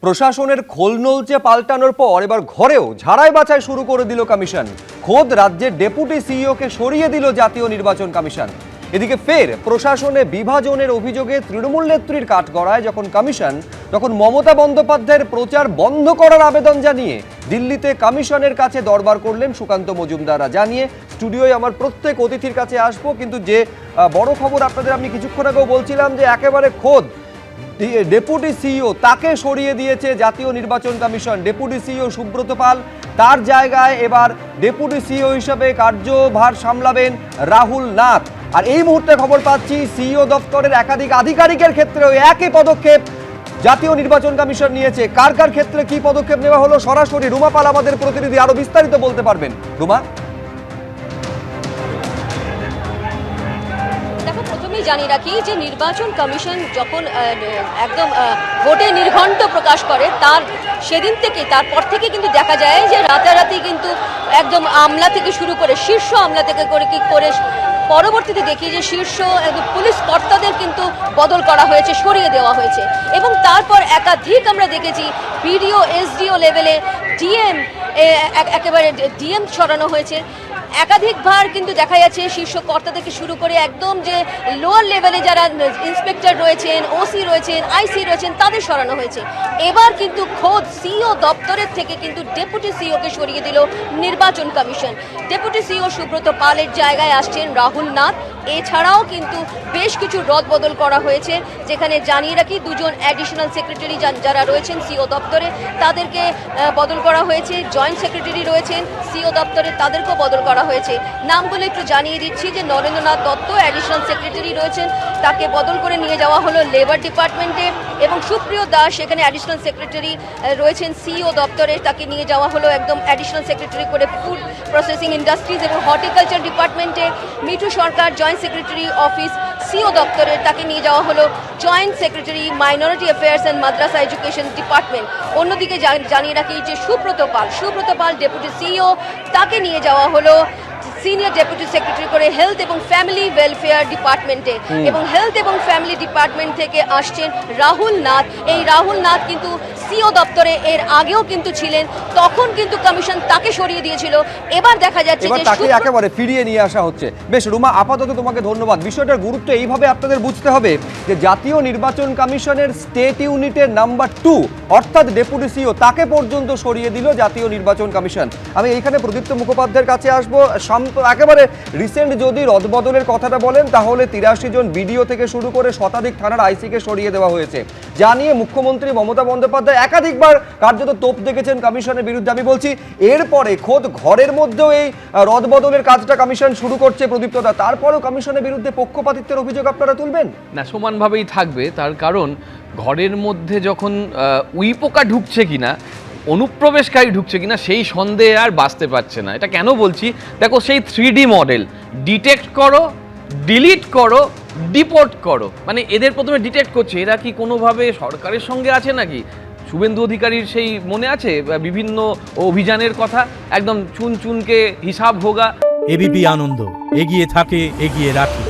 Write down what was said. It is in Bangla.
প্রশাসনের খোলনলচে পাল্টানোর পর এবার ঘরেও ঝাড়াই বাছাই শুরু করে দিল কমিশন। খোদ রাজ্যের ডেপুটি সিইওকে সরিয়ে দিল জাতীয় নির্বাচন কমিশন। এদিকে ফের প্রশাসনে বিভাজনের অভিযোগে তৃণমূল নেত্রীর কাঠগড়ায় যখন কমিশন, তখন মমতা বন্দ্যোপাধ্যায়ের প্রচার বন্ধ করার আবেদন জানিয়ে দিল্লিতে কমিশনের কাছে দরবার করলেন সুকান্ত মজুমদাররা। জানিয়ে স্টুডিওয় আমার প্রত্যেক অতিথির কাছে আসবো, কিন্তু যে বড় খবর আপনাদের আমি কিছুক্ষণ আগেও বলছিলাম যে একেবারে খোদ ডেপুটি সিইও তাকে সরিয়ে দিয়েছে জাতীয় নির্বাচন কমিশন। ডেপুটি সিইও সুব্রত পাল, তার জায়গায় এবার ডেপুটি সিইও হিসেবে কার্যভার সামলাবেন রাহুল নাথ। আর এই মুহূর্তে খবর পাচ্ছি সিইও দপ্তরের একাধিক আধিকারিকের ক্ষেত্রেও একই পদক্ষেপ জাতীয় নির্বাচন কমিশন নিয়েছে। কার কার ক্ষেত্রে কি পদক্ষেপ নেওয়া হলো সরাসরি রুমা পাল আমাদের প্রতিনিধি আরো বিস্তারিত বলতে পারবেন। রুমা, প্রথমেই জানিয়ে রাখি যে নির্বাচন কমিশন যখন একদম ভোটে নির্ঘণ্ট প্রকাশ করে তার সেদিন থেকে তারপর থেকে কিন্তু দেখা যায় যে রাতারাতি কিন্তু একদম আমলা থেকে শুরু করে শীর্ষ আমলা থেকে করে পরবর্তীতে দেখি যে শীর্ষ পুলিশ কর্তাদের কিন্তু বদল করা হয়েছে, সরিয়ে দেওয়া হয়েছে। এবং তারপর একাধিক আমরা দেখেছি বিডিও এসডিও লেভেলে ডিএম, একেবারে ডিএম সরানো হয়েছে। একাধিকবার কিন্তু দেখা যাচ্ছে শীর্ষ কর্তা থেকে শুরু করে একদম যে লোয়ার লেভেলে যারা ইন্সপেক্টর রয়েছেন, ওসি রয়েছেন, আইসি রয়েছেন, তাদের সরানো হয়েছে। এবার কিন্তু খোদ সিইও দপ্তরের থেকে কিন্তু ডেপুটি সিইওকে সরিয়ে দিল নির্বাচন কমিশন। ডেপুটি সিইও সুব্রত পালের জায়গায় আসছেন রাহুল নাথ। এছাড়াও কিন্তু বেশ কিছু রদবদল করা হয়েছে, যেখানে জানিয়ে রাখি দুজন অ্যাডিশনাল সেক্রেটারি যারা রয়েছেন সিইও দপ্তরে তাদেরকে বদল করা হয়েছে। জয়েন্ট সেক্রেটারি রয়েছেন সিইও দপ্তরে, তাদেরকেও বদল করা হয়েছে। নামগুলো একটু জানিয়ে দিচ্ছি যে নরেন্দ্রনাথ দত্ত অ্যাডিশনাল সেক্রেটারি রয়েছেন, তাকে বদল করে নিয়ে যাওয়া হলো লেবার ডিপার্টমেন্টে। এবং সুপ্রিয় দাস এখানে অ্যাডিশনাল সেক্রেটারি রয়েছেন সিইও দপ্তরে, তাকে নিয়ে যাওয়া হলো একদম অ্যাডিশনাল সেক্রেটারি করে ফুড প্রসেসিং ইন্ডাস্ট্রিজ এবং হর্টিকালচার ডিপার্টমেন্টে। মিঠু সরকার জয়েন্ট সেক্রেটারি অফিস সিইও দপ্তরের, তাকে নিয়ে যাওয়া হলো joint secretary minority affairs and Madrasa education department. অন্যদিকে জানিয়ে রাখি যে সুব্রত পাল ডেপুটি সিইও, তাকে নিয়ে যাওয়া হলো সিনিয়র ডেপুটি সেক্রেটারি করে হেলথ এবং ফ্যামিলি ওয়েলফেয়ার ডিপার্টমেন্টে। এবং হেলথ এবং ফ্যামিলি ডিপার্টমেন্ট থেকে আসছেন রাহুল নাথ। এই রাহুল নাথ কিন্তু সিইও দপ্তরে এর আগেও কিন্তু ছিলেন, তখন কিন্তু কমিশন তাকে সরিয়ে দিয়েছিল। এবার দেখা যাচ্ছে যে তাকে একেবারে ফিরিয়ে নিয়ে আসা হচ্ছে। বেশ রুমা, আপাতত তোমাকে ধন্যবাদ। বিষয়টার গুরুত্ব এইভাবে আপনাদের বুঝতে হবে যে জাতীয় নির্বাচন কমিশনের স্টেট ইউনিটের নাম্বার 2 অর্থাৎ ডেপুটি সিইও, তাকে পর্যন্ত সরিয়ে দিল জাতীয় নির্বাচন কমিশন। আমি এইখানে প্রদীপ্ত মুখোপাধ্যায়ের কাছে আসবো। একেবারে রিসেন্ট যদি রদবদলের কথাটা বলেন তাহলে 83 জন বিডিও থেকে শুরু করে শতাধিক থানার আইসিকে সরিয়ে দেওয়া হয়েছে। জানিয়ে মুখ্যমন্ত্রী মমতা বন্দ্যোপাধ্যায় একাধিকবার কার্যত তোপ দেখেছেন কমিশনের বিরুদ্ধে। আমি বলছি এরপরে খোদ ঘরের মধ্যেও এই রদবদলের কাজটা কমিশন শুরু করছে প্রদীপ্তদা, তারপরেও কমিশনের বিরুদ্ধে পক্ষপাতিত্বের অভিযোগ আপনারা তুলবেন না? সমানভাবেই থাকবে, তার কারণ ঘরের মধ্যে যখন উইপোকা ঢুকছে কিনা, অনুপ্রবেশকারী ঢুকছে কিনা সেই সন্দেহ আর বাঁচতে পারছে না। এটা কেন বলছি, দেখো সেই 3D মডেল, ডিটেক্ট করো, ডিলিট করো, ডিপোর্ট করো। মানে এদের প্রথমে ডিটেক্ট করছে, এরা কি কোনোভাবে সরকারের সঙ্গে আছে নাকি? শুভেন্দু অধিকারীর সেই মনে আছে বিভিন্ন অভিযানের কথা, একদম চুন চুনকে হিসাব হোগা। এবিপি আনন্দ এগিয়ে থাকে, এগিয়ে রাখে।